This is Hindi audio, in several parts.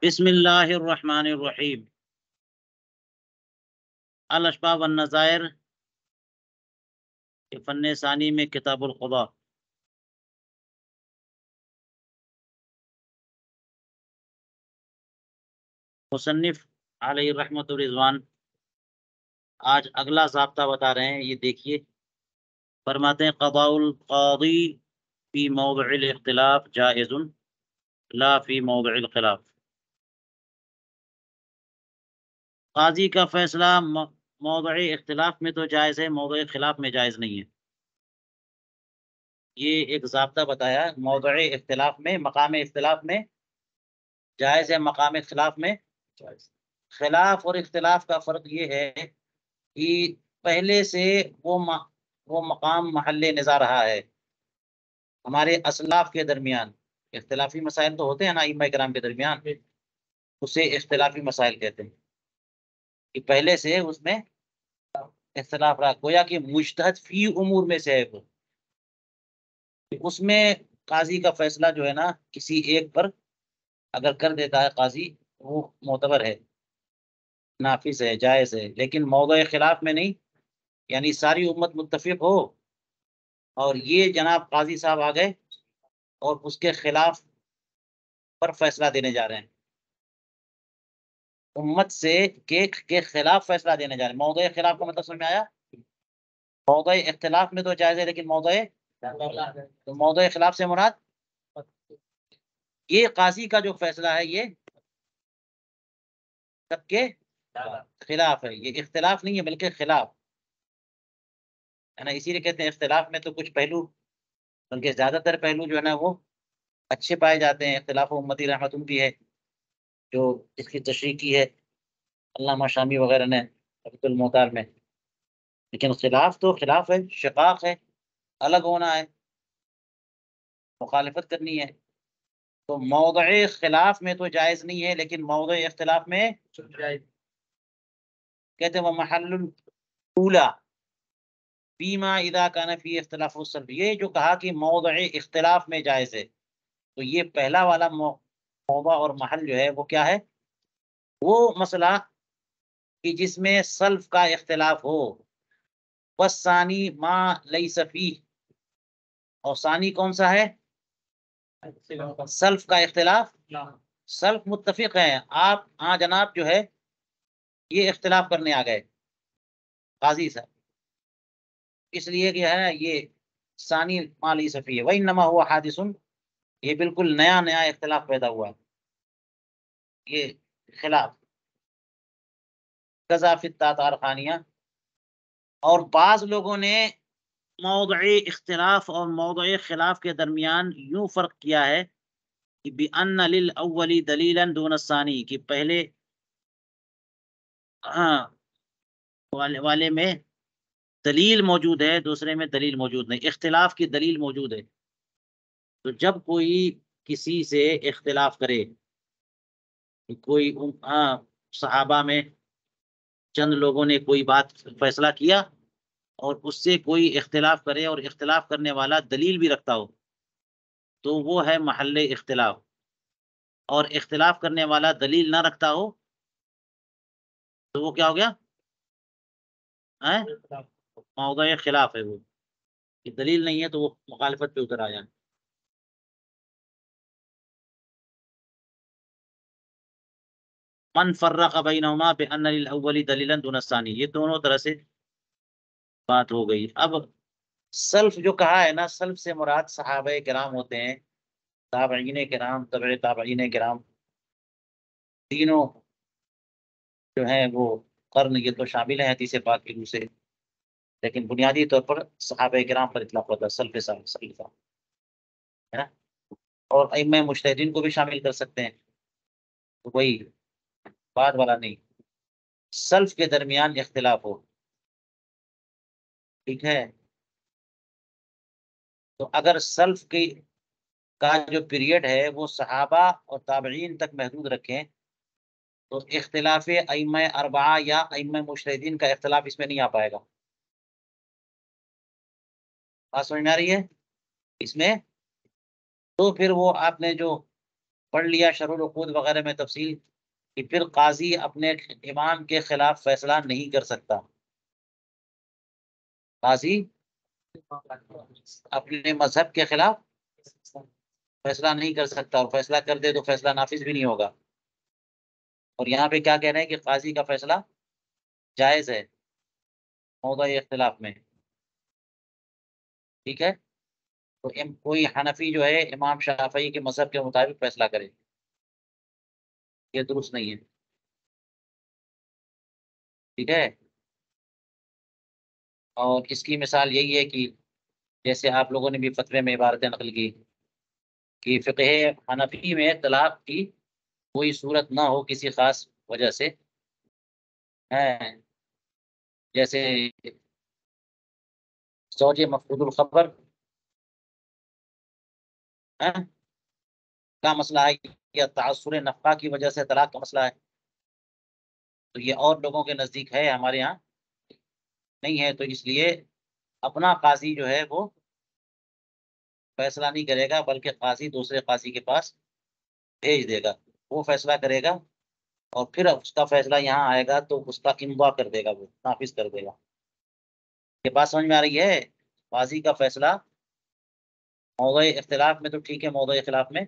बिस्मिल्लाहिर्रहमानिर्रहीम। अल अशबाह वन नज़ायर के फन्ने सानी में किताबुल क़ुदा। मुसन्निफ अलैहि रहमतुर रिज़वान आज अगला ज़ाब्ता बता रहे हैं। ये देखिए, फरमाते हैं क़ज़ाउल क़ाज़ी फ़ी मौज़िल इख्तिलाफ़ जाइज़ुन ला फ़ी मौज़िल ख़िलाफ़। काजी का फैसला मौज़े इख्तिलाफ़ में तो जायज़ है, मौज़े ख़िलाफ़ में जायज़ नहीं है। ये एक ज़ाब्ता बताया, मौज़े इख्तिलाफ़ में, मकाम इख्तिलाफ़ में जायज़ है, मकाम ख़िलाफ़ में जायज़। ख़िलाफ़ और इख्तिलाफ़ का फ़र्क ये है कि पहले से वो मकाम महल निज़ा रहा है। हमारे असलाफ़ के दरमियान इख्तिलाफ़ी मसाइल तो होते हैं ना अइम्मा किराम के दरमियान, उसे इख्तिलाफ़ी मसाइल कहते हैं कि पहले से उसमें इख्तिलाफ़ रहा, गोया कि मुज्तहद फ़ी उमूर में से है वो। उसमें काज़ी का फ़ैसला जो है ना, किसी एक पर अगर कर देता है काज़ी, वो मोतबर है, नाफ़िज़ है, जायज़ है। लेकिन मौज़े ख़िलाफ़ में नहीं, यानी सारी उम्मत मुत्तफ़िक़ हो और ये जनाब काज़ी साहब आ गए और उसके खिलाफ पर फैसला देने जा रहे हैं। उम्मत से के खिलाफ फैसला देने जा रहे हैं। मौज़े खिलाफ का मतलब समझ में आया? मौज़े इख्तिलाफ में तो जायज़ है, लेकिन तो मौज़े खिलाफ से मुराद ये काज़ी का जो फैसला है, ये सबके खिलाफ है। ये इख्तिलाफ नहीं है बल्कि खिलाफ, है ना? इसीलिए कहते हैं इख्तिलाफ में तो कुछ पहलू, बल्कि ज़्यादातर पहलू जो है ना वो अच्छे पाए जाते हैं। इख्तिलाफ उम्मती रहमतुन भी है, जो इसकी तशरीह की है अल्लामा शामी वगैरह ने रफ़ीकुल मोहतार में। लेकिन खिलाफ तो खिलाफ है, शिक़ाक़ है, अलग होना है, मुखालिफत करनी है। तो मौज़े खिलाफ में तो जायज़ नहीं है, लेकिन मौज़े इख्तिलाफ में जायज़। कहते हैं व महल्लुल ऊला फ़ीमा इज़ा कान फ़ी इख्तिलाफ़ु सल्ब। ये जो कहा कि मौज़े इख्तिलाफ में जायज़ है, तो ये पहला वाला मौज़ा और महल जो है वो क्या है? वो मसला कि जिसमें सल्फ़ का इख्तिलाफ हो। वस्सानी मा लैसा फ़ीह, और सानी कौन-सा है? सल्फ़ का इख्तिलाफ। सल्फ़ मुत्तफ़िक़ हैं। आप हाँ जनाब जो है, ये इख्तिलाफ करने आ गए काज़ी साहब, इसलिए कि है ये सानी मा लैसा फ़ीह व इन्नमा हुवा हादिसुन, ये बिल्कुल नया-नया इख्तिलाफ पैदा हुआ है, ये खिलाफ। कज़ा फ़ी तातार ख़ानिया, और बाज़ लोगों ने मौज़े इख्तिलाफ और मौज़े खिलाफ के दरमियान यूँ फ़र्क किया है कि बिअन्न लिल अव्वली दलीलन दून अस्सानी, कि पहले हाँ, वाले में दलील मौजूद है, दूसरे में दलील मौजूद नहीं, इख्तिलाफ की दलील मौजूद है। तो जब कोई किसी से इख्तिलाफ करे, कि कोई सहाबा में चंद लोगों ने कोई बात फैसला किया और उससे कोई इख्तिलाफ करे और इख्तिलाफ करने वाला दलील भी रखता हो, तो वो है महल्ले इख्तिलाफ। और इख्तिलाफ करने वाला दलील ना रखता हो, तो वो क्या हो गया? हैं? मौज़े खिलाफ है वो, कि दलील नहीं है तो वो मुखालिफत पे उतर आया। मन फ़र्रक़ बैनहुमा बिअन्न लिल अव्वली दलीलन दून अस्सानी, ये दोनों तरह से बात हो गई। अब सल्फ़ जो कहा है ना, सल्फ़ से मुराद सहाबाए किराम होते हैं, ताबईन किराम, तबे ताबईन किराम, तीनों जो हैं वो क़र्न, ये तो शामिल हैं हदीस पाक की रूह से। लेकिन बुनियादी तौर पर सहाबाए किराम पर इतलाक़ होता है, सल्फ़, है ना? और अइम्मा मुज्तहिदीन को भी शामिल कर सकते हैं, तो वही बाद वाला नहीं। सल्फ़ के दरमियान इख्तिलाफ हो, ठीक है? तो अगर सल्फ़ की का जो पीरियड है वो सहाबा और ताबईन तक महदूद रखें, तो इख्तिलाफ़ अइम्मा अरबआ या अइम्मा मुज्तहिदीन का इख्तिलाफ इसमें नहीं आ पाएगा। बात समझ में आ रही है? इसमें तो फिर वो आपने जो पढ़ लिया शरुल उकूद वगैरह में तफसील, कि फिर काजी अपने इमाम के खिलाफ फैसला नहीं कर सकता। काजी अपने मजहब के खिलाफ फैसला नहीं कर सकता, और फैसला कर दे तो फैसला नाफिज भी नहीं होगा। और यहाँ पे क्या कह रहे हैं कि काजी का फैसला जायज है मौदा इख्तिलाफ में। ठीक है। तो कोई हनफी जो है इमाम शाफई के मजहब के मुताबिक फैसला करे, ये दुरुस्त नहीं है। ठीक है। और इसकी मिसाल यही है कि जैसे आप लोगों ने भी फतवे में इबारतें नकल की कि फ़िक़्ह हनफी में तलाक की कोई सूरत ना हो किसी खास वजह से है, जैसे ज़ौज मफक़ूदुल ख़बर है का मसला है, या तअस्सुर नफ़क़ा की वजह से तलाक का मसला है। तो ये और लोगों के नज़दीक है, हमारे यहाँ नहीं है। तो इसलिए अपना काज़ी जो है वो फैसला नहीं करेगा, बल्कि काज़ी दूसरे काज़ी के पास भेज देगा, वो फैसला करेगा। और फिर उसका फैसला यहाँ आएगा तो उसका इम्ज़ा कर देगा, वो नाफिज कर देगा। ये बात समझ में आ रही है? काज़ी का फैसला मौज़े इख्तिलाफ में तो ठीक है, मौज़े खिलाफ में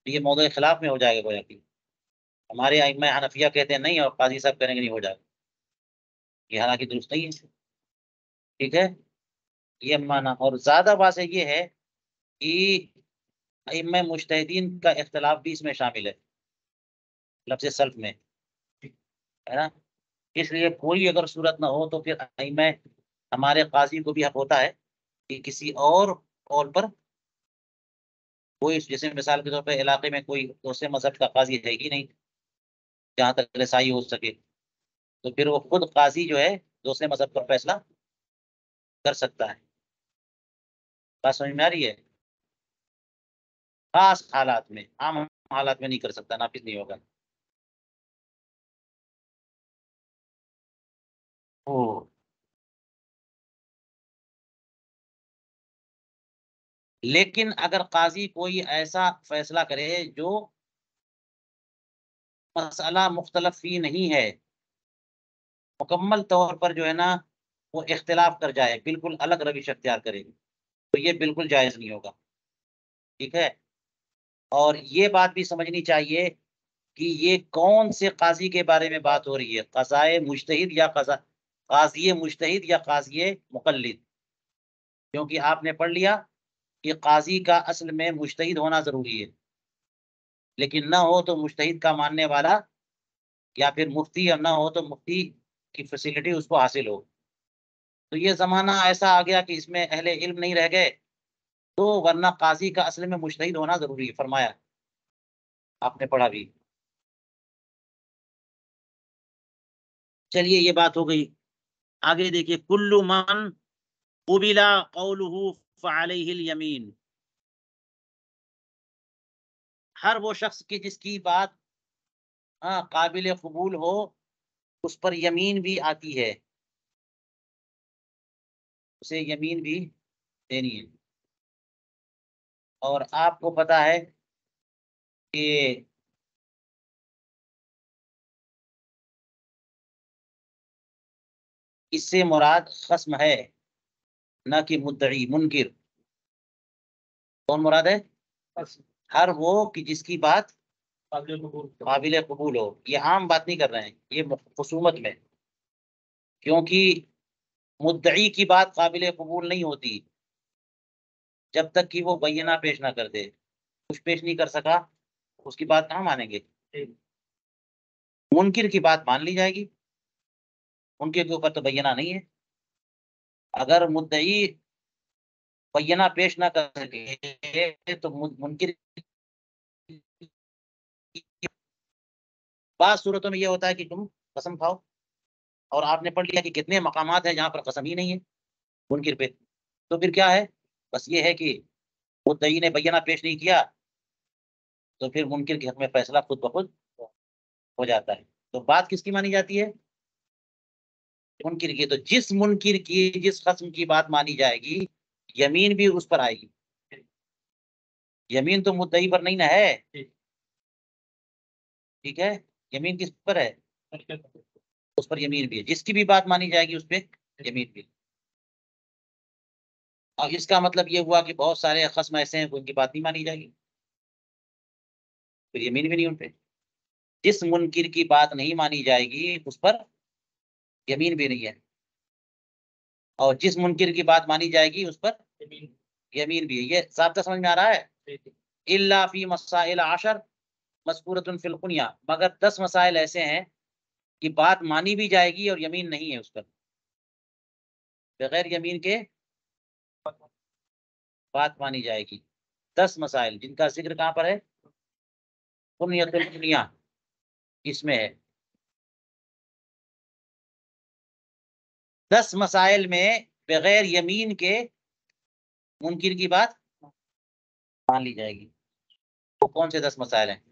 ये मौज़े खिलाफ में हो जाएगा गोया कि। हमारे अइम्मा हनफिया कहते हैं नहीं, और काज़ी साहब करेंगे नहीं हो जाएगा। ये हालांकि दुरुस्त नहीं है। ठीक है। ये माना, और ज्यादा बात है ये है कि अइम्मा मुज्तहिदीन का इख्तिलाफ भी इसमें शामिल है, लफ्ज़ सल्फ में, है ना। इसलिए कोई अगर सूरत ना हो तो फिर अइम्मा हमारे काजी को भी हक होता है कि किसी और कौल पर, कोई जैसे मिसाल के तौर पर इलाके में कोई दूसरे मजहब का काजी है ही नहीं जहां तक रसाई हो सके, तो फिर वो खुद काजी जो है दूसरे मजहब पर फैसला कर सकता है। बात समझ में आ रही है? खास हालात में, आम हालात में नहीं कर सकता, नाफिज नहीं होगा। ओ, लेकिन अगर काजी कोई ऐसा फैसला करे जो मसला मुख्तलफ फी नहीं है, मुकम्मल तौर पर जो है ना वो इख्तिलाफ कर जाए, बिल्कुल अलग रविश अख्तियार करे, तो ये बिल्कुल जायज नहीं होगा। ठीक है। और ये बात भी समझनी चाहिए कि ये कौन से काजी के बारे में बात हो रही है, कज़ाए मुज्तहिद या काजी मुज्तहिद या काजी मुक़ल्लिद। क्योंकि आपने पढ़ लिया कि काजी का असल में मुज्तहिद होना जरूरी है, लेकिन ना हो तो मुज्तहिद का मानने वाला, या फिर मुफ्ती, या ना हो तो मुफ्ती की फैसिलिटी उसको हासिल हो। तो ये जमाना ऐसा आ गया कि इसमें अहले इल्म नहीं रह गए, तो वरना काजी का असल में मुज्तहिद होना जरूरी है, फरमाया आपने पढ़ा भी। चलिए ये बात हो गई। आगे देखिए, कुल्लु मन कुबिला कौलुहु फअलैहिल यमीन। हर वो शख्स की जिसकी बात काबिल कबूल हो, उस पर यमीन भी आती है, उसे यमीन भी देनी है। और आपको पता है कि इससे मुराद खस्म है, न कि मुद्दई मुनकिर। कौन मुराद है? हर वो कि जिसकी बात काबिल कबूल हो। ये आम बात नहीं कर रहे हैं, ये खुसूमत में। क्योंकि मुद्दई की बात काबिल कबूल नहीं होती जब तक कि वो बय्यना पेश ना कर दे। कुछ पेश नहीं कर सका, उसकी बात कहाँ मानेंगे। मुनकिर की बात मान ली जाएगी, उनके ऊपर तो बय्यना नहीं है। अगर मुद्दई बय्यना पेश ना कर सके तो मुनकिर बाद सूरतों में ये होता है कि तुम कसम खाओ, और आपने पढ़ लिया कि कितने मकामात हैं जहां पर कसम ही नहीं है मुनकिर पे। तो फिर क्या है? बस ये है कि मुद्दई ने बय्यना पेश नहीं किया, तो फिर मुनकिर के हक में फैसला खुद ब खुद हो जाता है। तो बात किसकी मानी जाती है? मुनकिर की। तो जिस मुनकिर की, जिस खस्म की बात मानी जाएगी, यमीन भी उस पर आएगी। यमीन तो मुद्दई पर नहीं ना है, ठीक है। यमीन किस पर है? उस पर यमीन भी है, जिसकी भी बात मानी जाएगी उस पर यमीन भी है। और इसका मतलब ये हुआ कि बहुत सारे खस्म ऐसे हैं उनकी बात नहीं मानी जाएगी, फिर यमीन भी नहीं उन पे। जिस मुनकिर की बात नहीं मानी जाएगी उस पर यमीन भी नहीं है, और जिस मुनकिर की बात मानी जाएगी उस पर यमीन भी है। ये ज़ाब्ता समझ में आ रहा है? इल्ला फी मसाइल आशर मज़कूरतुन फिल कुनिया, मगर 10 मसाइल ऐसे हैं कि बात मानी भी जाएगी और यमीन नहीं है उस पर, बगैर यमीन के बात मानी जाएगी। 10 मसाइल जिनका जिक्र कहाँ पर है? कुनियतुल कुनिया इसमें है। 10 मसाइल में बगैर यमीन के मुनकिर की बात मान ली जाएगी। वो कौन से 10 मसाइल हैं?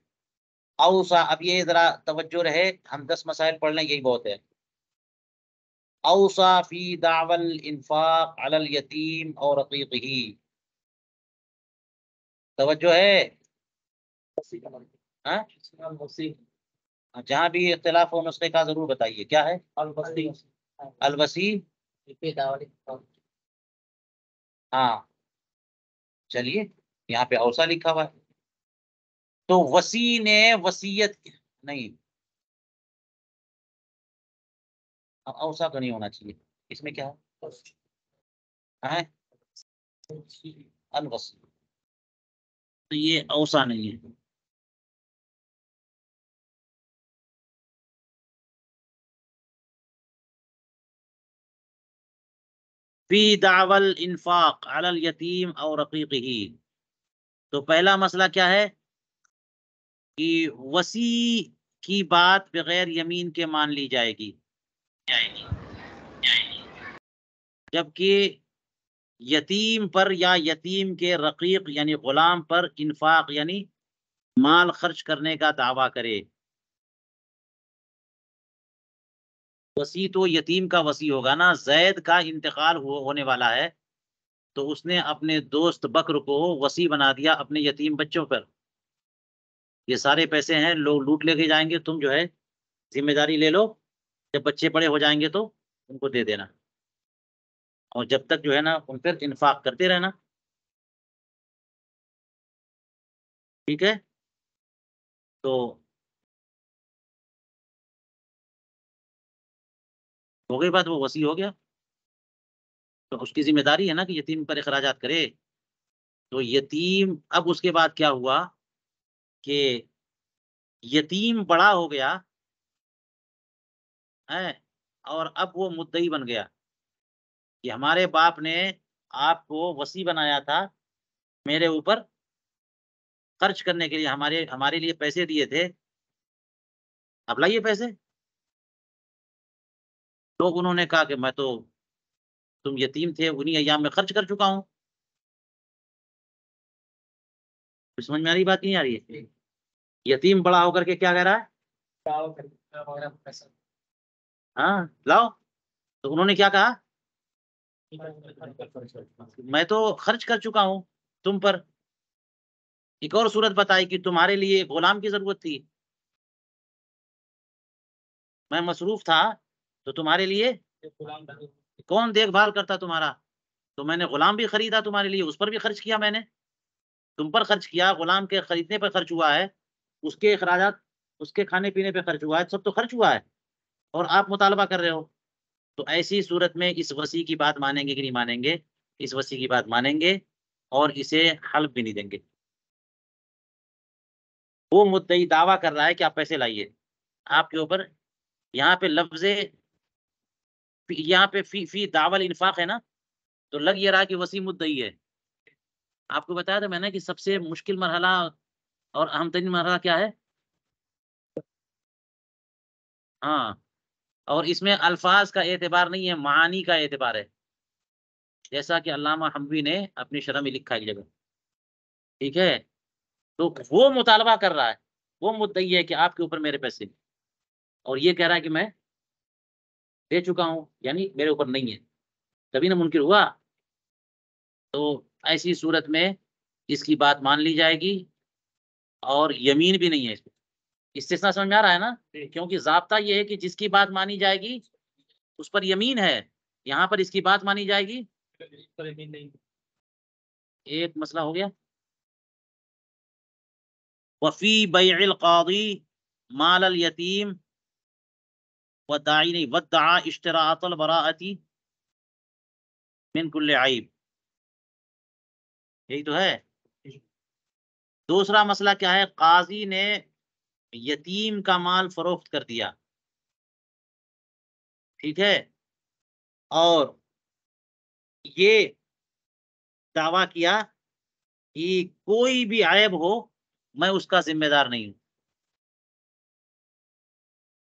औसा, अब ये जरा तवज्जो रहे, हम 10 मसाइल पढ़ लें यही बहुत है। औसा फी दावल इंफाक अलल यतीम और रकीक़िही, तवज्जो है? हाँ? जहाँ भी इख्तिलाफ हो नुस्खे का जरूर बताइए, क्या है? अलवसी। हाँ, चलिए, यहाँ पे औसा लिखा हुआ है, तो वसी ने वसीयत नहीं, अब औसा तो नहीं होना चाहिए, इसमें क्या है? अलवसी, तो ये औसा नहीं है। फी दावल इंफाक अलल यतीम और रकीक़िही, तो पहला मसला क्या है कि वसी की बात बगैर यमीन के मान ली जाएगी, जबकि यतीम पर या यतीम के रकीक यानी गुलाम पर इंफाक यानी माल खर्च करने का दावा करे। वसी तो यतीम का वसी होगा ना, जैद का इंतकाल होने वाला है, तो उसने अपने दोस्त बकर को वसी बना दिया अपने यतीम बच्चों पर। ये सारे पैसे हैं, लोग लूट लेके जाएंगे, तुम जो है जिम्मेदारी ले लो, जब बच्चे बड़े हो जाएंगे तो उनको दे देना, और जब तक जो है ना उन पर इंफाक करते रहना, ठीक है। तो हो गई बात, वो वसी हो गया, तो उसकी जिम्मेदारी है ना कि यतीम पर अखराजात करे। तो यतीम, अब उसके बाद क्या हुआ कि यतीम बड़ा हो गया है, और अब वो मुद्दई बन गया कि हमारे बाप ने आपको वसी बनाया था मेरे ऊपर खर्च करने के लिए, हमारे हमारे लिए पैसे दिए थे, अब लाइए पैसे। तो उन्होंने कहा कि मैं तो, तुम यतीम थे उन्हीं अय्याम में खर्च कर चुका हूँ। समझ में आ रही बात, नहीं आ रही है? यतीम बड़ा होकर के क्या कह रहा है? हाँ लाओ, तो उन्होंने क्या कहा? मैं तो खर्च कर चुका हूँ तुम पर। एक और सूरत बताई कि तुम्हारे लिए गुलाम की जरूरत थी, मैं मसरूफ था, तो तुम्हारे लिए कौन देखभाल करता तुम्हारा, तो मैंने गुलाम भी खरीदा तुम्हारे लिए, उस पर भी खर्च किया मैंने, तुम पर खर्च किया, गुलाम के खरीदने पर खर्च हुआ है, उसके अखराजात, उसके खाने पीने पे खर्च हुआ है, सब तो खर्च हुआ है, और आप मुतालबा कर रहे हो। तो ऐसी सूरत में इस वसी की बात मानेंगे कि नहीं मानेंगे? इस वसी की बात मानेंगे, और इसे हल्फ भी नहीं देंगे। वो मुद्दई दावा कर रहा है कि आप पैसे लाइए आपके ऊपर, यहाँ पे लफ्जे, यहाँ पे फी दावल इंफाक है ना, तो लग ये रहा कि वसी मुद्दई है। आपको बताया था मैंने कि सबसे मुश्किल मरहला और अहम तरीन मरहला क्या है? हाँ, और इसमें अल्फाज का एतबार नहीं है, मानी का एतबार है, जैसा कि अल्लामा हम्बी ने अपनी शरह में लिखा है एक जगह, ठीक है। तो वो मुतालबा कर रहा है, वो मुद्दई है कि आपके ऊपर मेरे पैसे, और ये कह रहा है कि मैं दे चुका हूँ, यानी मेरे ऊपर नहीं है, तभी ना मुनकिर हुआ। तो ऐसी सूरत में इसकी बात मान ली जाएगी, और यमीन भी नहीं है इसमें। इस्तिस्ना समझ में आ रहा है ना? क्योंकि ज़ाब्ता ये है कि जिसकी बात मानी जाएगी उस पर यमीन है, यहाँ पर इसकी बात मानी जाएगी, एक मसला हो गया। वफ़ी बैइल क़ादी माल अल यतीम वद्दाई नहीं वद्दआ इश्तिराअतल बराअती मिन कुल्li आइब, यही तो है। दूसरा मसला क्या है? काजी ने यतीम का माल फरोख्त कर दिया, ठीक है, और ये दावा किया कि कोई भी ऐब हो मैं उसका जिम्मेदार नहीं हूं।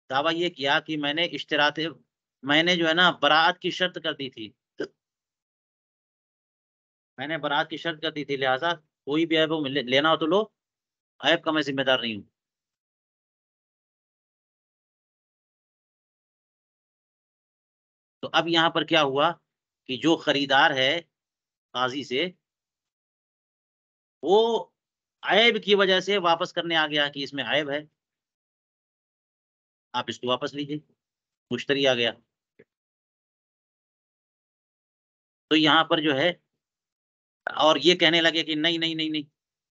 दावा ये किया कि मैंने जो है ना बराअत की शर्त कर दी थी, मैंने बरात की शर्त कर दी थी, लिहाजा कोई भी ऐब हो लेना हो तो लो, ऐब का मैं जिम्मेदार नहीं हूँ। तो अब यहाँ पर क्या हुआ कि जो खरीदार है काजी से, वो ऐब की वजह से वापस करने आ गया कि इसमें ऐब है, आप इसको वापस लीजिए, मुश्तरी आ गया। तो यहाँ पर जो है, और ये कहने लगे कि नहीं नहीं नहीं नहीं,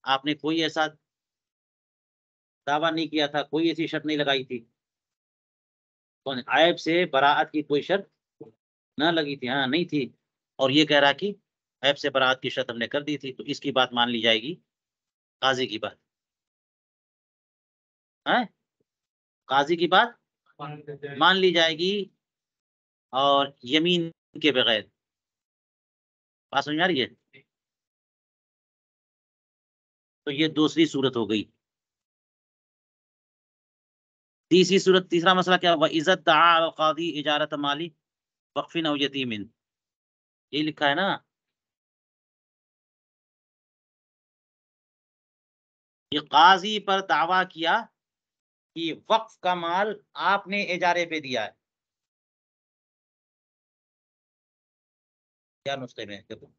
आपने कोई ऐसा दावा नहीं किया था, कोई ऐसी शर्त नहीं लगाई थी, कौन ऐब से बराअत की कोई शर्त ना लगी थी, हाँ नहीं थी। और ये कह रहा कि ऐब से बराअत की शर्त हमने कर दी थी, तो इसकी बात मान ली जाएगी, काजी की बात है, काजी की बात मान ली जाएगी, और यमीन के बगैर। बात समझ में आ रही है? तो ये दूसरी सूरत हो गई। तीसरी सूरत, तीसरा मसला क्या हुआ? इज्जत दआ अल कादी इजारत माली वक्फिन औ यतीमिन, यही लिखा है ना। ये काजी पर दावा किया कि वक्फ का माल आपने इजारे पे दिया है, क्या नुस्खे में देखो।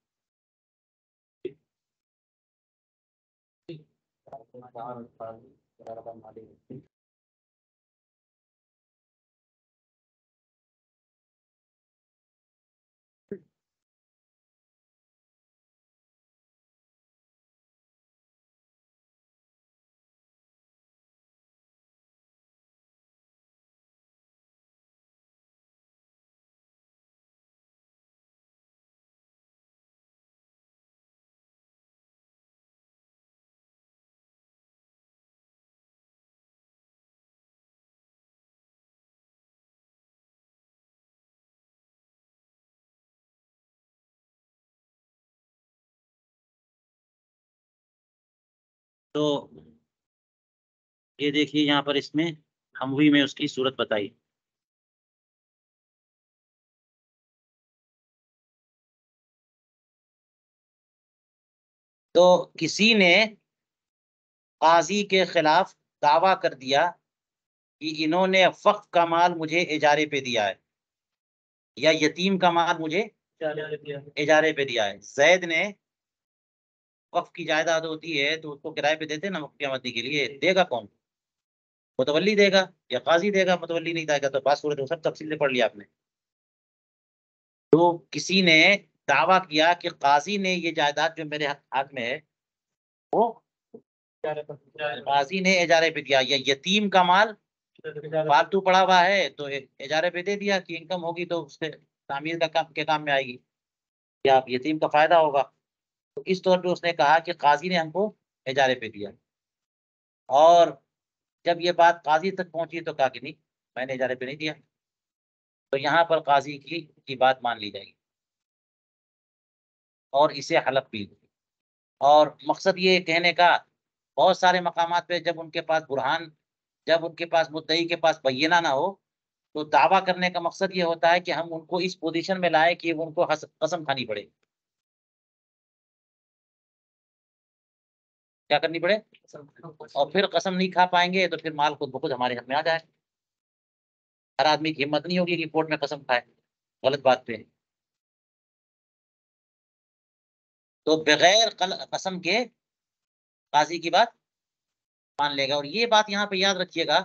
तो ये देखिए यहाँ पर इसमें हमवी में उसकी सूरत बताई। तो किसी ने काजी के खिलाफ दावा कर दिया कि इन्होंने वक्फ का माल मुझे इजारे पे दिया है, या यतीम का माल मुझे इजारे पे दिया है। जैद ने, वक्फ की जायदाद होती है तो उसको किराए पे देते हैं ना, मुफ्तियामती के लिए, देगा कौन? मुतवल्ली देगा या काजी देगा? मुतवल्ली नहीं देगा, तो बात सूरत सब तफसील से पढ़ लिया आपने। तो किसी ने दावा किया कि काजी ने ये जायदाद जो मेरे हाथ में है, वो काजी ने इजारे पे दिया, या यतीम का माल फालतू पड़ा हुआ है तो इजारे पे दे दिया कि इनकम होगी तो उससे तामीर का काम के काम में आएगी, या यतीम का फायदा होगा। तो इस तौर पे उसने कहा कि काजी ने हमको इजारे पे दिया। और जब ये बात काजी तक पहुंची तो कहा कि नहीं, मैंने इजारे पे नहीं दिया। तो यहाँ पर काजी की बात मान ली जाएगी, और इसे हलफ भी। और मकसद ये कहने का, बहुत सारे मकामात पे जब उनके पास बुरहान, जब उनके पास मुद्दई के पास बय्यना ना हो, तो दावा करने का मकसद ये होता है कि हम उनको इस पोजीशन में लाए कि उनको कसम खानी पड़े। क्या करनी पड़े? और फिर कसम नहीं खा पाएंगे तो फिर माल खुद ब खुद हमारे हाथ में आ जाए। हर आदमी की हिम्मत नहीं होगी कि कोर्ट में कसम खाए गलत बात पे। तो बगैर कसम के काजी की बात मान लेगा। और ये बात यहाँ पे याद रखिएगा,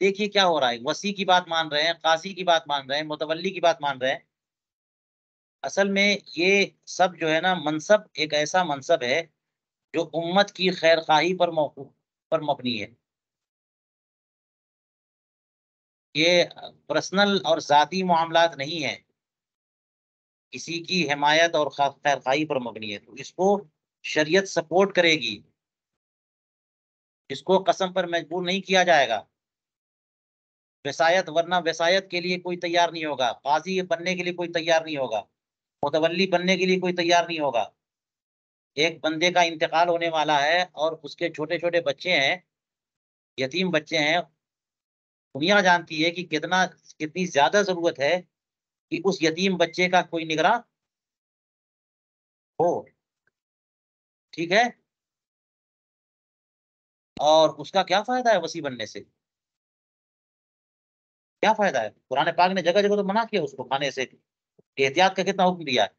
देखिए क्या हो रहा है, वसी की बात मान रहे हैं, काजी की बात मान रहे हैं, मुतवल्ली की बात मान रहे हैं। असल में ये सब जो है ना, मनसब एक ऐसा मनसब है जो उम्मत की खैर खाही पर मौकूफ पर मबनी है। ये पर्सनल और जाती मामलात नहीं है, किसी की हिमायत और खैर खाही पर मबनी है। तो इसको शरीयत सपोर्ट करेगी, इसको कसम पर मजबूर नहीं किया जाएगा। वसायत, वरना वसायत के लिए कोई तैयार नहीं होगा, काजी बनने के लिए कोई तैयार नहीं होगा, मुतवल्ली बनने के लिए कोई तैयार नहीं होगा। एक बंदे का इंतकाल होने वाला है और उसके छोटे छोटे बच्चे हैं, यतीम बच्चे हैं। दुनिया जानती है कि कितनी ज्यादा जरूरत है कि उस यतीम बच्चे का कोई निगरान हो। ठीक है। और उसका क्या फायदा है वसी बनने से? क्या फायदा है? कुरान पाक ने जगह जगह तो मना किया उसको खाने से, एहतियात का कितना हुक्म दिया है।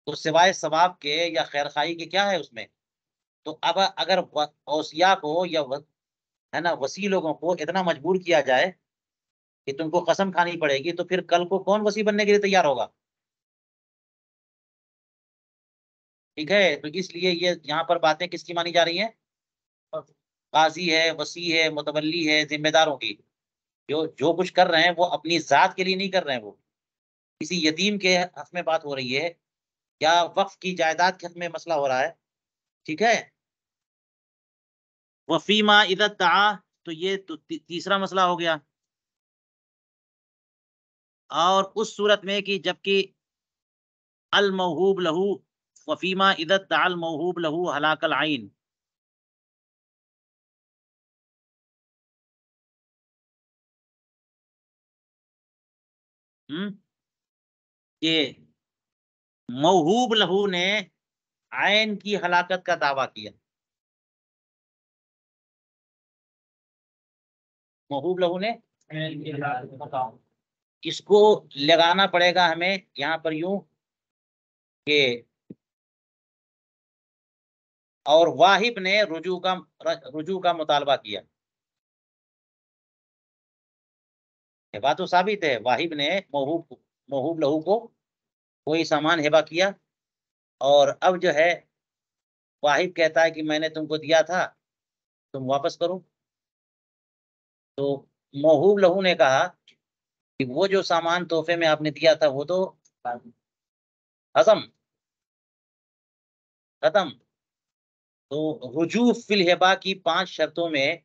तो सिवाय सवाब के या खैर खाई के क्या है उसमें? तो अब अगर औसिया को या है ना, वसी लोगों को इतना मजबूर किया जाए कि तुमको कसम खानी पड़ेगी, तो फिर कल को कौन वसी बनने के लिए तैयार होगा? ठीक है। तो इसलिए ये यहाँ पर बातें किसकी मानी जा रही हैं? काजी है, वसी है, मुतवल्ली है, जिम्मेदारों की। जो जो कुछ कर रहे हैं वो अपनी जात के लिए नहीं कर रहे हैं, वो किसी यतीम के हक में बात हो रही है, या वक्फ की जायदाद के हक में मसला हो रहा है। ठीक है। वफीमा इदत ता, तो ये तो तीसरा मसला हो गया। और उस सूरत में कि जबकि अल मौहूब लहू, वफीमा इदत ताल मौहूब लहू हलाकल आइन। ये मौहूब लहू ने आयन की हलाकत का दावा किया। महबूब लहू ने, इसको लगाना पड़ेगा हमें यहाँ पर यूं कि, और वाहिब ने रुजू का मुतालबा किया। ये बात तो साबित है, वाहिब ने महबूब महबूब लहू को कोई सामान हिबा किया, और अब जो है वाहिब कहता है कि मैंने तुमको दिया था, तुम वापस करो। तो महबूब लहू ने कहा कि वो जो सामान तोहफे में आपने दिया था वो तो हजम खत्म। तो रुजू फिल हिबा की 5 शर्तों में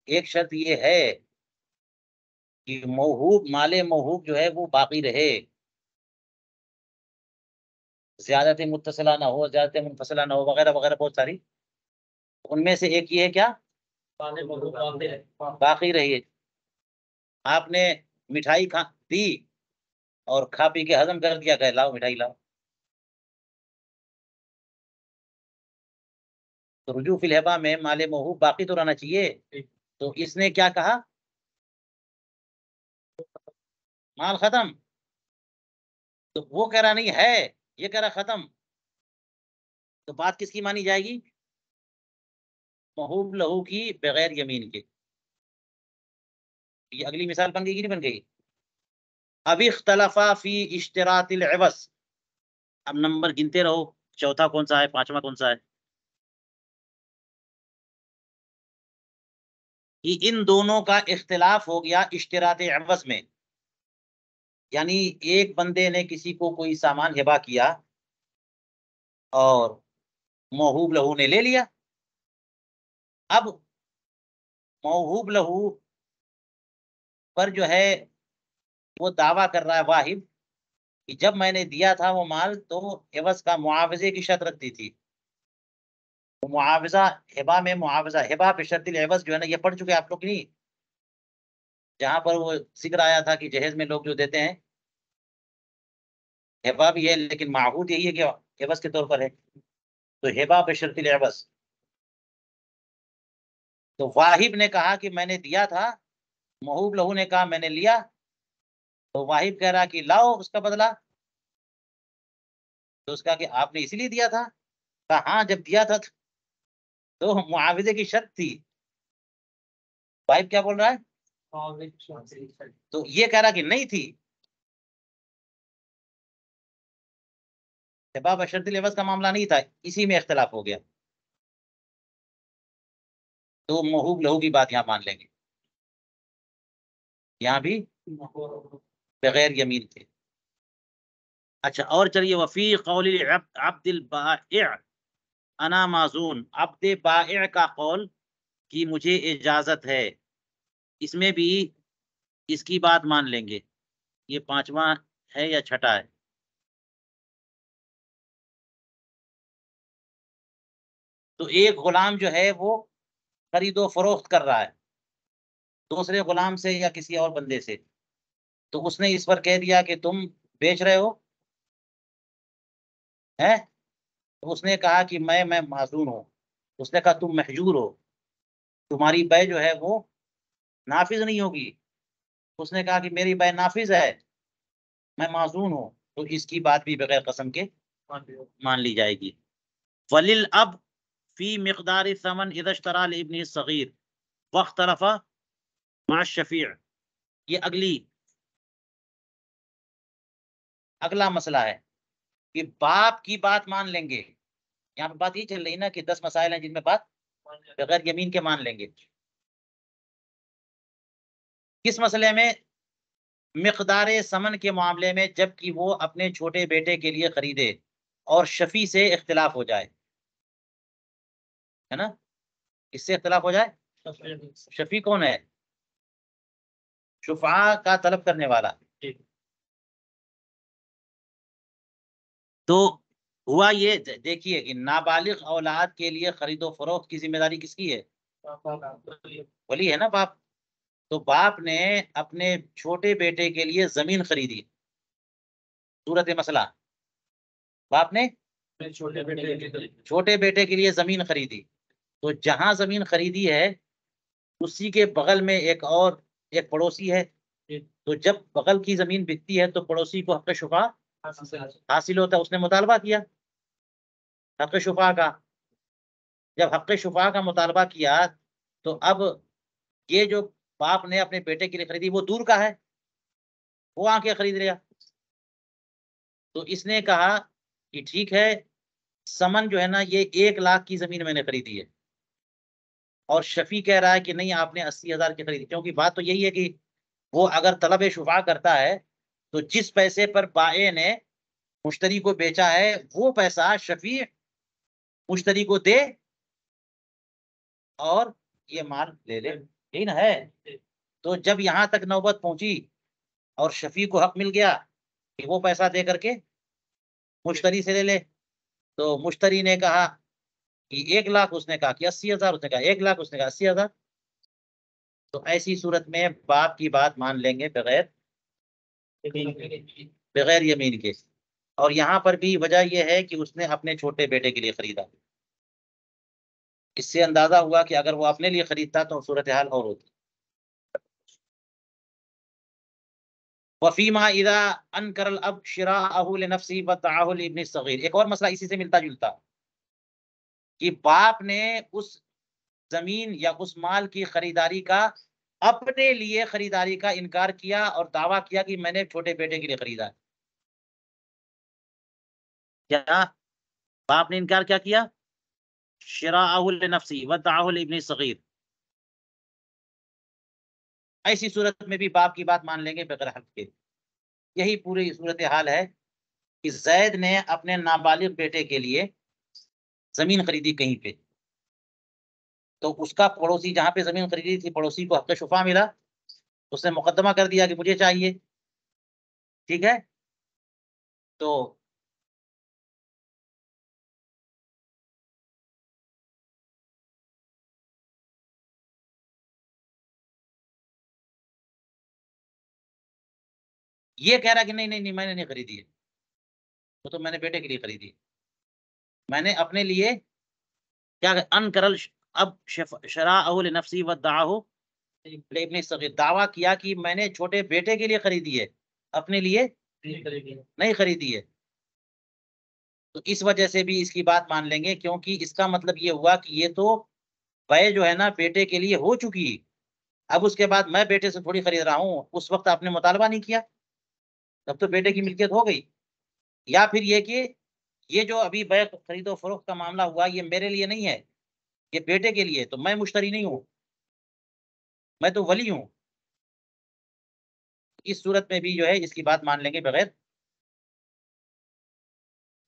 एक शर्त ये है कि मौहूब माले मौहूब जो है वो बाकी रहे, ज्यादत मुत्तसिला ना हो, ज्यादत मुनफसिला ना हो, वगैरह वगैरह बहुत सारी। उनमें से एक ये है क्या? बाकी रहिए। आपने मिठाई खा दी और खा पी के हजम कर दिया, कहे लाओ मिठाई लाओ, तो रुजू फिल हिबा में माले मौहूब बाकी तो रहना चाहिए। तो इसने क्या कहा? माल खत्म। तो वो कह रहा नहीं है, ये कह रहा खत्म। तो बात किसकी मानी जाएगी? महूब लहू की, बगैर यमीन के। ये अगली मिसाल बन गई कि नहीं बन गई? अब इख्तलफा फी इश्तरातिल इवज। अब नंबर गिनते रहो, चौथा कौन सा है, पांचवा कौन सा है। कि इन दोनों का इख्तिलाफ हो गया इश्तरात इवज में, यानी एक बंदे ने किसी को कोई सामान हिबा किया और मौहूब लहू ने ले लिया। अब मौहूब लहू पर जो है वो दावा कर रहा है वाहिब कि जब मैंने दिया था वो माल तो एवज का मुआवजे की शर्त रखती थी। तो मुआवजा, हिबा में मुआवजा, हिबा बिशर्तिल एवज जो है ना, ये पढ़ चुके आप लोग की नहीं? जहां पर वो जिक्र आया था कि जहेज में लोग जो देते हैं, हिबा भी है लेकिन माहूद यही है कि एवज के तौर पर है। तो हिबा बिशर्तिल एवज। तो वाहिब ने कहा कि मैंने दिया था, महूब लहू ने कहा मैंने लिया। तो वाहिब कह रहा कि लाओ उसका बदला। तो उसका कि आपने इसीलिए दिया था? कहा हाँ, जब दिया था तो मुआवजे की शर्त थी। भाई क्या बोल रहा है? तो ये कह रहा कि नहीं थी। बाब शर्त एवज का मामला नहीं था, इसी में इख्तलाफ हो गया। तो महूब लहू की बात यहाँ मान लेंगे, यहाँ भी बगैर यमीन थे। अच्छा, और चलिए, वफी कौल अब्दिल बाइ अना माजून, अब्द बाइ का कौल कि मुझे इजाजत है, इसमें भी इसकी बात मान लेंगे। ये पांचवा है या छठा है? तो एक गुलाम जो है वो खरीदो फरोख्त कर रहा है दूसरे गुलाम से या किसी और बंदे से, तो उसने इस पर कह दिया कि तुम बेच रहे हो, है? तो उसने कहा कि मैं माजून हूँ। उसने कहा तुम महजूर हो, तुम्हारी बै जो है वो नाफिज नहीं होगी। उसने कहा कि मेरी बै नाफिज है, मैं माजून हूँ। तो इसकी बात भी बगैर कसम के मान ली जाएगी। वलिल अब फी मिकदार समन इदश्तरा लिब्नी सगीर वख्तलफा मा शफी। ये अगला मसला है कि बाप की बात मान लेंगे। यहाँ पे बात ये चल रही है ना कि 10 मसाइल हैं जिनमें बात बगैर यमीन के मान लेंगे। किस मसले में? मिकदार समन के मामले में, जबकि वो अपने छोटे बेटे के लिए खरीदे और शफी से इख्तिलाफ हो जाए, है ना? इससे इख्तिलाफ हो जाए। शफी कौन है? शुफा का तलब करने वाला। तो हुआ ये, देखिए कि नाबालिग औलाद के लिए खरीदो फरोख्त की जिम्मेदारी किसकी है? वली है ना, बाप। तो बाप ने अपने छोटे बेटे के लिए जमीन खरीदी। सूरत मसला, बाप ने छोटे बेटे के लिए जमीन खरीदी। तो जहां जमीन खरीदी है उसी के बगल में एक पड़ोसी है। तो जब बगल की जमीन बिकती है तो पड़ोसी को हक शुफा हासिल होता है। उसने मुतालबा किया हक शुफा का। जब हक शुफा का मुतालबा किया तो अब ये जो बाप ने अपने बेटे के लिए खरीदी वो दूर का है, वो आके खरीद लिया। तो इसने कहा कि ठीक है, समन जो है ना ये 1 लाख की जमीन मैंने खरीदी है। और शफी कह रहा है कि नहीं, आपने 80,000 की खरीदी। क्योंकि बात तो यही है कि वो अगर तलब शुफा करता है तो जिस पैसे पर बाए ने मुश्तरी को बेचा है वो पैसा शफी मुश्तरी को दे और ये माल ले ले, यही ना है। तो जब यहां तक नौबत पहुंची और शफी को हक मिल गया कि वो पैसा दे करके मुश्तरी से ले ले, तो मुश्तरी ने कहा कि 1 लाख, उसने कहा कि 80,000, उसने कहा 1 लाख, उसने कहा 80,000। तो ऐसी सूरत में बाप की बात मान लेंगे बगैर बगैर यमीन के। और यहाँ पर भी वजह यह है कि उसने अपने छोटे बेटे के लिए खरीदा। इससे अंदाजा हुआ कि अगर वो अपने लिए खरीदता तो सूरत हाल और होती। वफीमा इदा अनकरल अब शिराअहु लिनफ्सी व दअहु लिब्नि सगीर। एक और मसला इसी से मिलता जुलता, कि बाप ने उस जमीन या उस माल की खरीदारी का अपने लिए खरीदारी का इनकार किया और दावा किया कि मैंने छोटे बेटे के लिए खरीदा है। क्या बाप ने इनकार क्या किया? शिराअहु लिनफ्सी व दअहु लिब्नि सगीर। ऐसी सूरत में भी बाप की बात मान लेंगे बगैर हक के। यही पूरी सूरत हाल है कि जैद ने अपने नाबालिग बेटे के लिए जमीन खरीदी कहीं पे। तो उसका पड़ोसी जहां पे जमीन खरीदी थी, पड़ोसी को हक शुफा मिला। उसने मुकदमा कर दिया कि मुझे चाहिए। ठीक है। तो ये कह रहा कि नहीं नहीं नहीं, मैंने नहीं खरीदी है, वो तो मैंने बेटे के लिए खरीदी है। मैंने अपने लिए क्या अनकरल अब शराअहु लिनफ्सी व दअहु लिब्नि सगीर, दावा किया कि मैंने छोटे बेटे के लिए खरीदी है, अपने लिए नहीं खरीदी है। तो इस वजह से भी इसकी बात मान लेंगे, क्योंकि इसका मतलब ये हुआ कि ये तो वह जो है ना बेटे के लिए हो चुकी। अब उसके बाद मैं बेटे से थोड़ी खरीद रहा हूँ, उस वक्त आपने मुतालबा नहीं किया, तब तो बेटे की मिल्कियत हो गई। या फिर ये कि ये जो अभी बै खरीदो फरोख्त का मामला हुआ, ये मेरे लिए नहीं है, ये बेटे के लिए, तो मैं मुश्तरी नहीं हूँ, मैं तो वली हूँ। इस सूरत में भी जो है इसकी बात मान लेंगे बगैर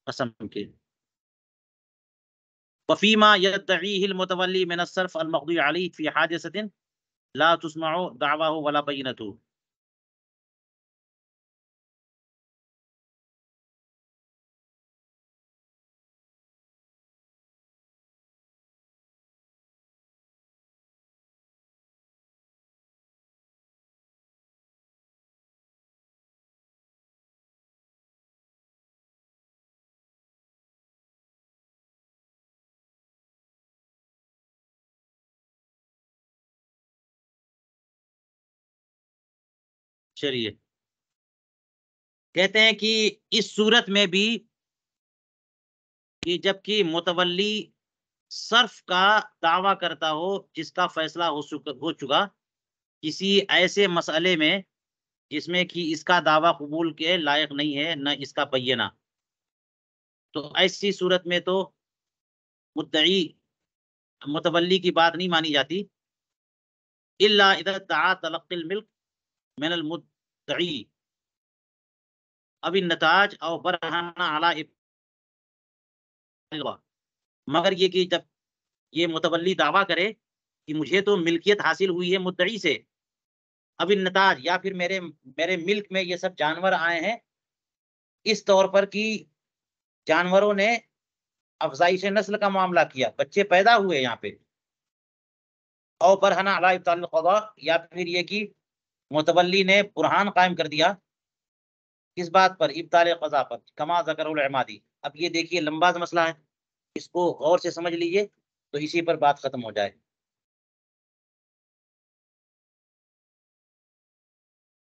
कसम के। वफीमा यद्दईहिल मुतवल्ली मिन अस्सर्फ अल मक़दूई अलैहि फी हादिसतिन ला तुस्मउ दावाहु वला बय्यनतहु। चलिए, कहते हैं कि इस सूरत में भी कि जबकि मुतवल्ली सर्फ का दावा करता हो जिसका फैसला हो चुका किसी ऐसे मसले में जिसमें कि इसका दावा कबूल के लायक नहीं है न इसका बय्यना, तो ऐसी सूरत में तो मुद्दई मुतवल्ली की बात नहीं मानी जाती। इल्ला इज़ा दआ तलक्किल मिल्क मिन अल मुद्दई अबिन नताज औ बरहना अला इब्तिगा। मगर ये कि जब ये मुतवल्ली दावा करे कि मुझे तो मिल्कियत हासिल हुई है मुद्दई से, अबिन नताज या फिर मेरे मेरे मिल्क में ये सब जानवर आए हैं इस तौर पर कि जानवरों ने अफजाइश नस्ल का मामला किया, बच्चे पैदा हुए यहाँ पे, और बरहना अला इब्ताल क़ज़ा, या फिर ये कि मुतवल्ली ने बुरहान कायम कर दिया किस बात पर, इब्ताल क़ज़ा पर, कमा ज़करुल इमादी। अब ये देखिए लंबा मसला है, इसको गौर से समझ लीजिए तो इसी पर बात खत्म हो जाए।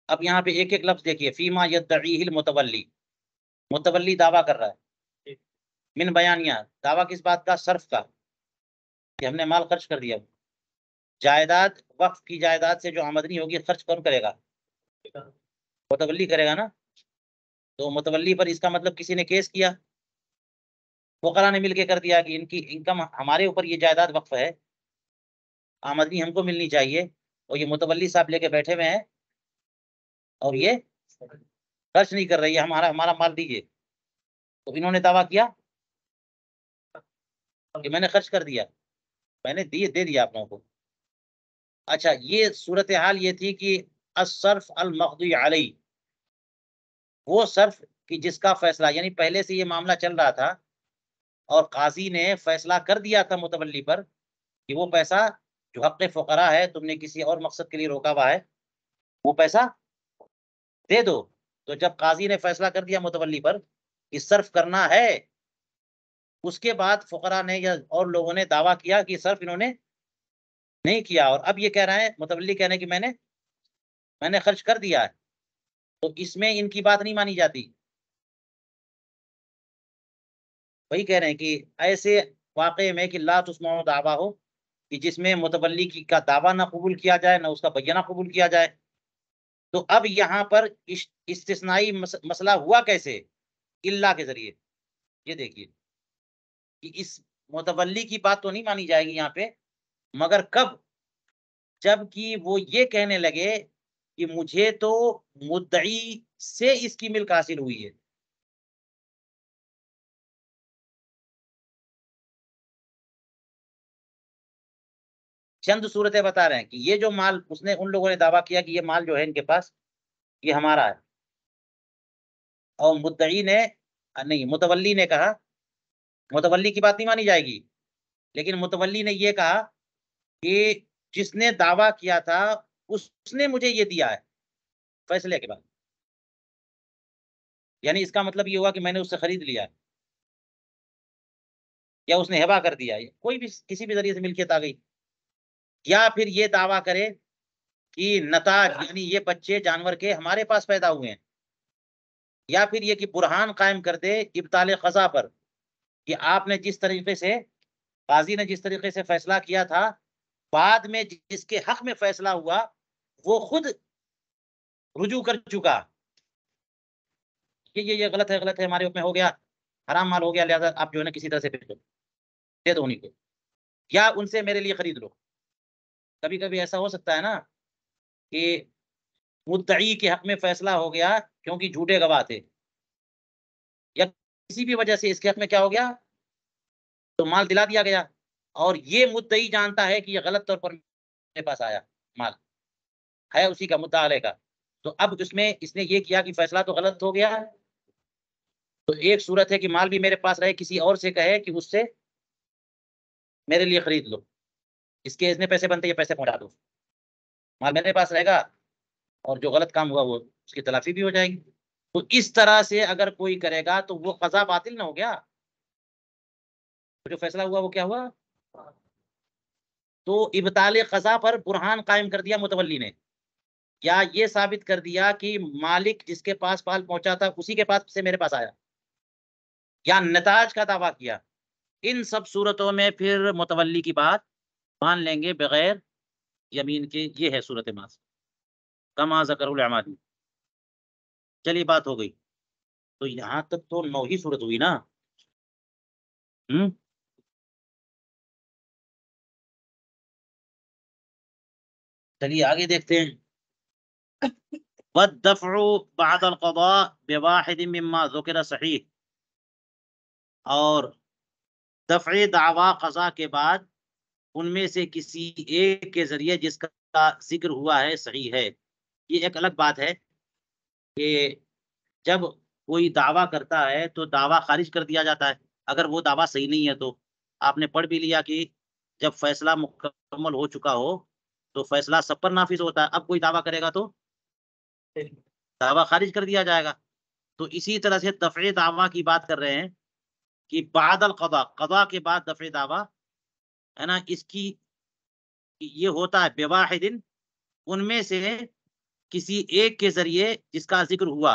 अब यहाँ पे एक एक लफ्ज देखिए, फीमा यद्दईहिल मुतवल्ली, मुतवल्ली दावा कर रहा है, मिन बयानिया दावा किस बात का, सर्फ का, कि हमने माल खर्च कर दिया। जायदाद, वक्फ की जायदाद से जो आमदनी होगी खर्च कौन करेगा, मुतवल्ली करेगा ना। तो मुतवल्ली पर इसका मतलब किसी ने केस किया, फुकरा ने मिलके कर दिया कि इनकी इनकम हमारे ऊपर, ये जायदाद वक्फ है, आमदनी हमको मिलनी चाहिए, और ये मुतवल्ली साहब लेके बैठे हुए हैं और ये खर्च नहीं कर रही है, हमारा हमारा माल दीजिए। तो इन्होंने दावा किया कि मैंने खर्च कर दिया, मैंने दिए दे दिया आप लोगों को। अच्छा, ये सूरत हाल ये थी कि असर्फ अल मक़दूई अलैहि, वो सर्फ कि जिसका फैसला, यानी पहले से ये मामला चल रहा था और काजी ने फैसला कर दिया था मुतवल्ली पर कि वो पैसा जो हक़ फ़ुक़रा है, तुमने किसी और मकसद के लिए रोका हुआ है, वो पैसा दे दो। तो जब काजी ने फैसला कर दिया मुतवल्ली पर कि सर्फ करना है, उसके बाद फ़ुक़रा ने या और लोगों ने दावा किया कि सर्फ इन्होंने नहीं किया, और अब ये कह रहे हैं, मुतवल्ली कह रहे हैं कि मैंने खर्च कर दिया है, तो इसमें इनकी बात नहीं मानी जाती। वही कह रहे हैं कि ऐसे वाक़े में कि ला तुस्माउ दावा हो, कि जिसमें मुतवल्ली की का दावा ना कबूल किया जाए, ना उसका बय्यना कबूल किया जाए। तो अब यहाँ पर इस्तिस्नाई मसला हुआ कैसे, इल्ला के ज़रिए। ये देखिए कि इस मुतवल्ली की बात तो नहीं मानी जाएगी यहाँ पे, मगर कब, जबकि वो ये कहने लगे कि मुझे तो मुद्दई से इसकी मिल्क हासिल हुई है। चंद सूरतें बता रहे हैं कि ये जो माल उसने, उन लोगों ने दावा किया कि ये माल जो है इनके पास ये हमारा है, और मुद्दई ने नहीं, मुतवल्ली ने कहा, मुतवल्ली की बात नहीं मानी जाएगी, लेकिन मुतवल्ली ने ये कहा कि जिसने दावा किया था उसने मुझे ये दिया है फैसले के बाद, यानी इसका मतलब ये हुआ कि मैंने उससे खरीद लिया है या उसने हिबा कर दिया है, कोई भी किसी भी जरिए से मिल्कियत आ गई। या फिर ये दावा करे कि नताज यानी ये बच्चे जानवर के हमारे पास पैदा हुए हैं, या फिर ये कि बुरहान कायम कर दे इब्ताल क़ज़ा पर कि आपने जिस तरीके से, काजी ने जिस तरीके से फैसला किया था, बाद में जिसके हक में फैसला हुआ वो खुद रुजू कर चुका कि ये गलत है, गलत है, हमारे में हो गया, हराम माल हो गया, लिहाजा आप जो है ना किसी तरह से दे दो उन्हीं को, या उनसे मेरे लिए खरीद लो। कभी कभी ऐसा हो सकता है ना कि मुद्दई के हक में फैसला हो गया क्योंकि झूठे गवाह थे, या किसी भी वजह से इसके हक में क्या हो गया, तो माल दिला दिया गया, और ये मुद्दई जानता है कि ये गलत तौर पर मेरे पास आया, माल है उसी का, मुद्दा अलैह का। तो अब उसमें इसने ये किया कि फैसला तो गलत हो गया, तो एक सूरत है कि माल भी मेरे पास रहे, किसी और से कहे कि उससे मेरे लिए खरीद लो, इसके इतने पैसे बनते, ये पैसे पहुंचा दो, माल मेरे पास रहेगा, और जो गलत काम हुआ वो उसकी तलाफी भी हो जाएगी। तो इस तरह से अगर कोई करेगा तो वो कज़ा बातिल ना हो गया, तो जो फैसला हुआ वो क्या हुआ, तो इब्ताल कज़ा पर बुरहान कायम कर दिया मुतवल्ली ने, या ये साबित कर दिया कि मालिक जिसके पास माल पहुंचा था उसी के पास से मेरे पास आया, या नताज का दावा किया। इन सब सूरतों में फिर मुतवल्ली की बात मान लेंगे बगैर यमीन के। ये है सूरत मास, कमा ज़करुल अमाली। चलिए बात हो गई, तो यहाँ तक तो 9 ही सूरत हुई ना। हम्म, चलिए आगे देखते हैं। वद्दफ़उ बअदल क़ज़ा बिवाहिद मिम्मा ज़ुकिर सहीह, और दफ़े दावा क़ज़ा के बाद उनमें से किसी एक के ज़रिए जिसका ज़िक्र हुआ है सही है। ये एक अलग बात है कि जब कोई दावा करता है तो दावा खारिज कर दिया जाता है, अगर वो दावा सही नहीं है तो। आपने पढ़ भी लिया कि जब फैसला मुकम्मल हो चुका हो तो फैसला सब पर नाफिज होता है, अब कोई दावा करेगा तो दावा खारिज कर दिया जाएगा। तो इसी तरह से दफ़े दावा की बात कर रहे हैं कि बादल क़ज़ा, क़ज़ा के बाद दफ़े दावा, है ना, इसकी ये होता है बेवाहिदिन, उनमें से किसी एक के ज़रिए जिसका ज़िक्र हुआ,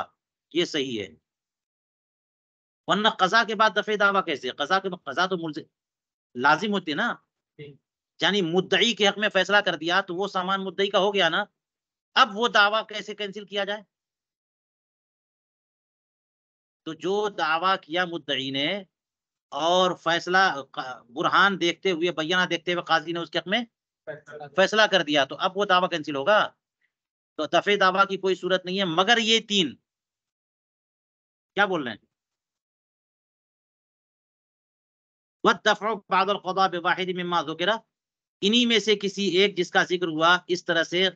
ये सही है। वरना क़ज़ा के बाद दफ़े दावा कैसे? क़ज़ा तो मुल्ज़िम लाज़िम होती है ना, यानी मुद्दई के हक़ में फ़ैसला कर दिया तो वो सामान मुद्दई का हो गया ना, अब वो दावा कैसे कैंसल किया जाए? तो जो दावा किया मुद्दई ने और फ़ैसला बुरहान देखते हुए, बय्यना देखते हुए काज़ी ने उसके हक़ में फ़ैसला कर दिया, तो अब वो दावा कैंसल होगा? तो दफ़े दावा की कोई सूरत नहीं है मगर ये 3। क्या बोल रहे हैं? वद्दफ़उ बअदल क़ज़ा बिवाहिद मिम्मा ज़ुकिर, इन्हीं में से किसी एक जिसका ज़िक्र हुआ, इस तरह से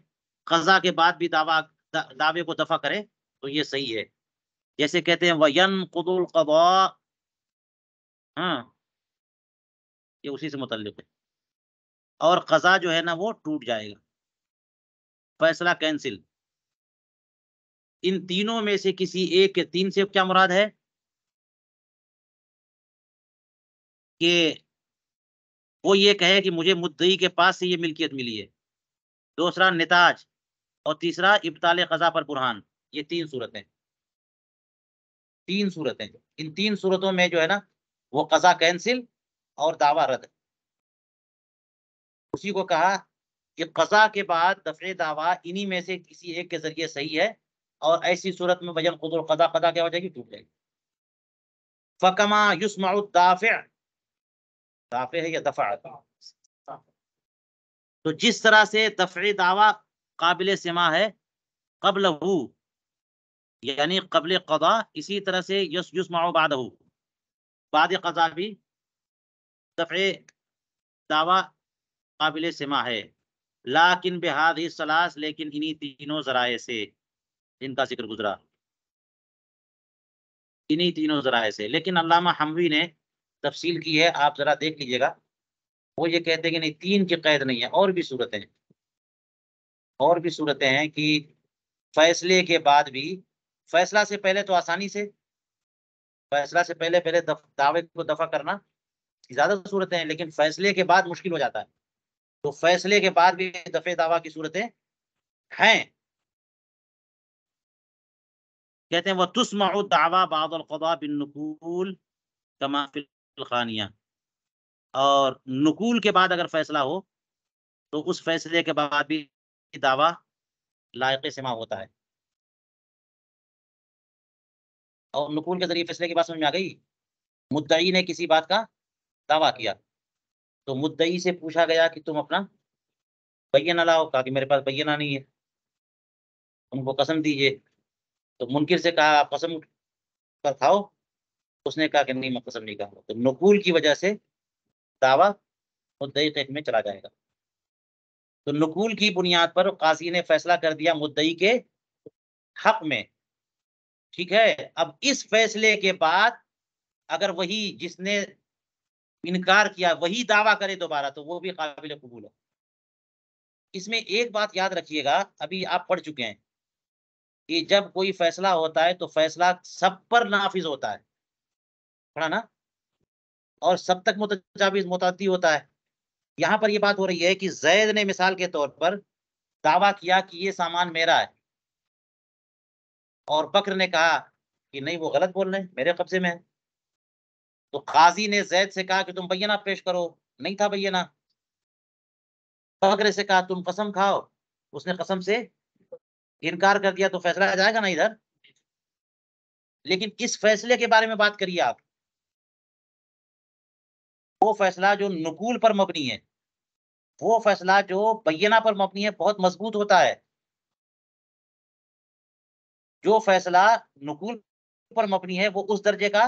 क़ज़ा के बाद भी दावे को दफ़ा करे तो ये सही है। जैसे कहते हैं वयनक़ुदुल क़ज़ा, हाँ, ये उसी से मुतल्लिक़ है, और क़ज़ा जो है ना वो टूट जाएगा, फ़ैसला कैंसिल। इन तीनों में से किसी एक के, 3 से क्या मुराद है कि वो ये कहे कि मुझे मुद्दई के पास से ये मिल्कियत मिली है, दूसरा निताज, और तीसरा इब्ताल क़ज़ा पर बुरहान। ये 3 सूरतें, 3 सूरतें। इन 3 सूरतों में जो है ना वो क़ज़ा कैंसिल और दावा रद्द। उसी को कहा कि क़ज़ा के बाद दफ़े दावा इन्हीं में से किसी एक के ज़रिए सही है, और ऐसी सूरत में वयनक़ुदुल क़ज़ा, क़ज़ा क्या हो जाएगी, टूट जाएगी। फ़कमा युस्मउ दाफ़िअ, दाफ़िअ है या दफ़अ, तो जिस तरह से दफ़े दावा काबिल सिमा है क़ब्लहू, यानी क़ब्ल क़ज़ा, इसी तरह से युस्मउ बादहू, बाद क़ज़ा भी दफ़े दावा काबिल सिमा है। लाकिन बिहाज़िहि सलास, लेकिन इन्हीं तीनों ज़राए से, जिनका ज़िक्र गुज़रा, इन्हीं तीनों ज़राए से। लेकिन अल्लामा हम्वी ने तफ़सील की है, आप ज़रा देख लीजिएगा। वो ये कहते हैं कि नहीं, 3 की क़ैद नहीं है, और भी सूरतें हैं, और भी सूरतें हैं कि फ़ैसले के बाद भी, फ़ैसला से पहले तो आसानी से, फ़ैसला से पहले दावे को दफ़ा करना ज़्यादा सूरतें हैं, लेकिन फ़ैसले के बाद मुश्किल हो जाता है। तो फ़ैसले के बाद भी दफ़े दावा की सूरतें हैं। कहते हैं वतुस्मउ दावा बअदल क़ज़ा बिन्नुक़ूल कमा फ़िल खानिया, और नुकूल के बाद अगर फैसला हो तो उस फैसले के बाद भी दावा लायक सिमा होता है। और नुकूल के जरिए फैसले की बात समझ में आ गई। मुद्दई ने किसी बात का दावा किया, तो मुद्दई से पूछा गया कि तुम अपना बय्यना लाओ, कहा कि मेरे पास बय्यना नहीं है, उनको कसम दीजिए। तो मुनकिर से कहा आप कसम पर खाओ, उसने कहा कि नहीं मैं कसम नहीं खाऊंगा। तो नुकूल की वजह से दावा मुद्दई के हक में चला जाएगा। तो नुकूल की बुनियाद पर काजी ने फैसला कर दिया मुद्दई के हक में। ठीक है, अब इस फैसले के बाद अगर वही जिसने इनकार किया वही दावा करे दोबारा, तो वो भी काबिल कबूल है। इसमें एक बात याद रखिएगा, अभी आप पढ़ चुके हैं कि जब कोई फैसला होता है तो फैसला सब पर नाफिज होता है, पढ़ा ना, और सब तक मुतजाविज मुतअद्दी होता है। यहाँ पर ये बात हो रही है कि जैद ने मिसाल के तौर पर दावा किया कि ये सामान मेरा है, और बकर ने कहा कि नहीं वो गलत बोल रहे हैं, मेरे कब्जे में है। तो काजी ने जैद से कहा कि तुम बय्यना पेश करो, नहीं था बय्यना। बकर से कहा तुम कसम खाओ, उसने कसम से इनकार कर दिया, तो फैसला आ जाएगा ना इधर। लेकिन इस फैसले के बारे में बात करिए आप, वो फैसला जो नुकूल पर मबनी है, वो फैसला जो बय्यना पर मबनी है, बहुत मजबूत होता है। जो फैसला नुकूल पर मबनी है वो उस दर्जे का,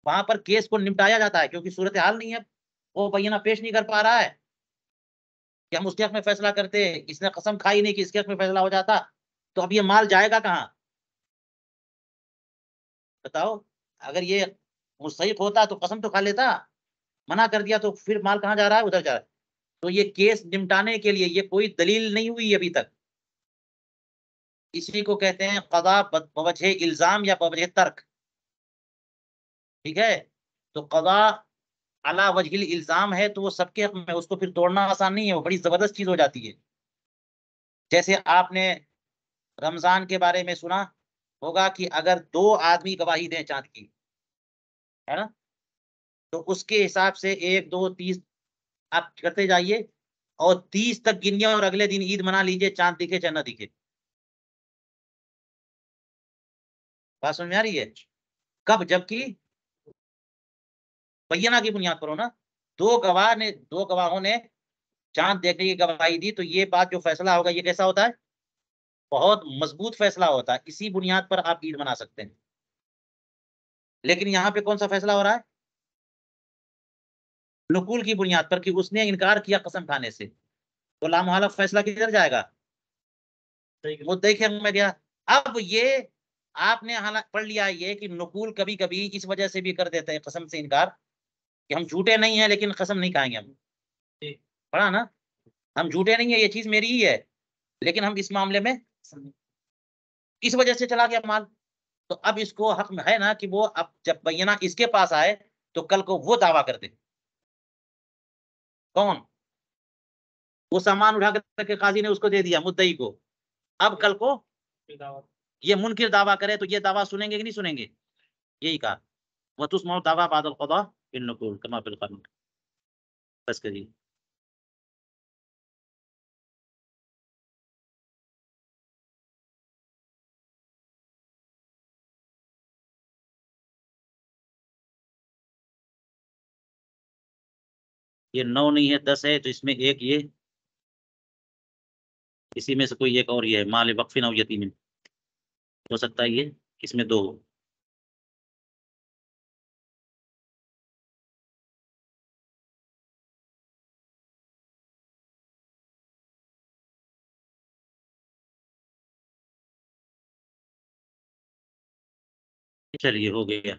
वहां पर केस को निपटाया जाता है, क्योंकि सूरत हाल नहीं है, वो बय्यना पेश नहीं कर पा रहा है कि हम उसके हक में फैसला करते, इसने कसम खाई नहीं कि इसके हक में फैसला हो जाता, तो अब ये माल जाएगा कहाँ, बताओ। अगर ये मुस्तहिक होता तो कसम तो खा लेता, मना कर दिया तो फिर माल कहाँ जा रहा है, उधर जा रहा है। तो ये केस निपटाने के लिए ये कोई दलील नहीं हुई अभी तक, इसी को कहते हैं कदा बवजह इल्जाम या बवजह तर्क। ठीक है, तो कदा अला वजहिल इल्जाम है तो वो सबके हक में, उसको फिर तोड़ना आसान नहीं है, वो बड़ी जबरदस्त चीज हो जाती है। जैसे आपने रमजान के बारे में सुना होगा कि अगर 2 आदमी गवाही दें चांद की, है ना, तो उसके हिसाब से 1 2 30 आप करते जाइए, और 30 तक गिनिए, और अगले दिन ईद मना लीजिए, चांद दिखे चाहे ना दिखे। बात समझ में आ रही है? कब? जबकि बय्यना की बुनियाद पर हो ना, 2 गवाहों ने चांद देखने की गवाही दी, तो ये बात जो फैसला होगा ये कैसा होता है, बहुत मजबूत फैसला होता है, इसी बुनियाद पर आप ईद मना सकते हैं। लेकिन यहाँ पे कौन सा फैसला हो रहा है? नुकूल की बुनियाद पर, कि उसने इनकार किया कसम खाने से, तो लामहला फैसला किधर जाएगा, मुद्दई के हक में गया। अब ये आपने हालांकि पढ़ लिया ये कि नुकूल कभी कभी इस वजह से भी कर देते हैं कसम से इनकार, कि हम झूठे नहीं है लेकिन कसम नहीं खाएंगे हम। पढ़ा ना, हम झूठे नहीं है, ये चीज मेरी ही है, लेकिन हम इस मामले में इस वजह से चला गया माल। तो अब इसको हक में है ना कि वो अब जब बय्यना इसके पास आए तो कल को वो दावा कर दे। कौन? वो सामान उठा करके काजी ने उसको दे दिया मुद्दई को, अब कल को ये मुनकिर दावा करे तो ये दावा सुनेंगे कि नहीं सुनेंगे? यही कहा, वह तुस्मा दावा बादल क़दा बिन नुकुल कमा फिल क़ानून। बस करिए। ये 9 नहीं है, 10 है, तो इसमें एक ये, इसी में से कोई एक और ये है, माल वक्फिन और यतीमिन, हो सकता है ये इसमें 2 हो। चलिए हो गया।